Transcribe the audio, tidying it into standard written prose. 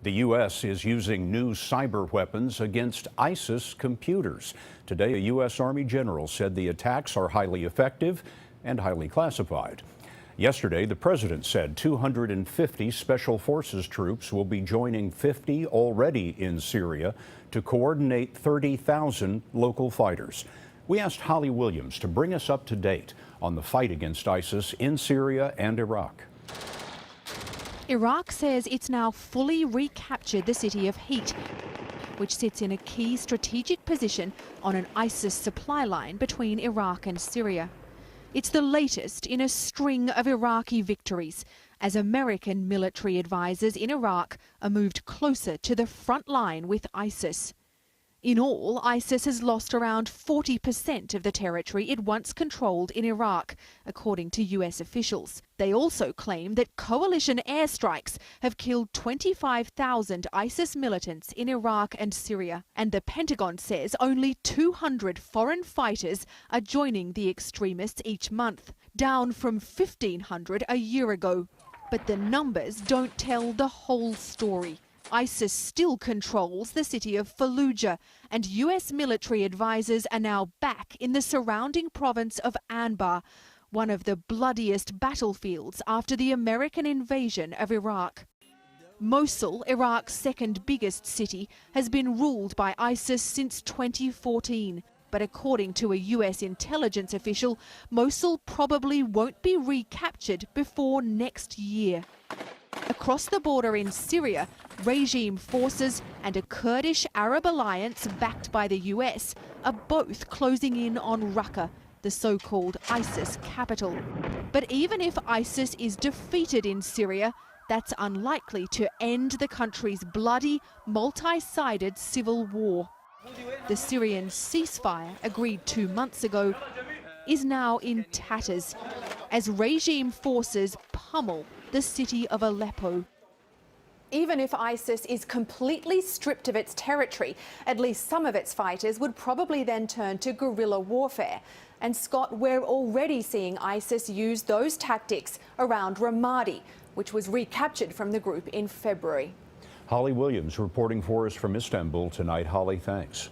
The U.S. is using new cyber weapons against ISIS computers. Today, a U.S. Army general said the attacks are highly effective and highly classified. Yesterday, the president said 250 Special Forces troops will be joining 50 already in Syria to coordinate 30,000 local fighters. We asked Holly Williams to bring us up to date on the fight against ISIS in Syria and Iraq. Iraq says it's now fully recaptured the city of Heat, which sits in a key strategic position on an ISIS supply line between Iraq and Syria. It's the latest in a string of Iraqi victories as American military advisors in Iraq are moved closer to the front line with ISIS. In all, ISIS has lost around 40% of the territory it once controlled in Iraq, according to US officials. They also claim that coalition airstrikes have killed 25,000 ISIS militants in Iraq and Syria. And the Pentagon says only 200 foreign fighters are joining the extremists each month, down from 1,500 a year ago. But the numbers don't tell the whole story. ISIS still controls the city of Fallujah, and US military advisors are now back in the surrounding province of Anbar, one of the bloodiest battlefields after the American invasion of Iraq. Mosul, Iraq's second biggest city, has been ruled by ISIS since 2014. But according to a US intelligence official, Mosul probably won't be recaptured before next year. Across the border in Syria, regime forces and a Kurdish Arab alliance backed by the US are both closing in on Raqqa, the so-called ISIS capital. But even if ISIS is defeated in Syria, that's unlikely to end the country's bloody, multi-sided civil war. The Syrian ceasefire, agreed 2 months ago, is now in tatters as regime forces pummel the city of Aleppo. Even if ISIS is completely stripped of its territory, at least some of its fighters would probably then turn to guerrilla warfare. And Scott, we're already seeing ISIS use those tactics around Ramadi, which was recaptured from the group in February. Holly Williams reporting for us from Istanbul tonight. Holly, thanks.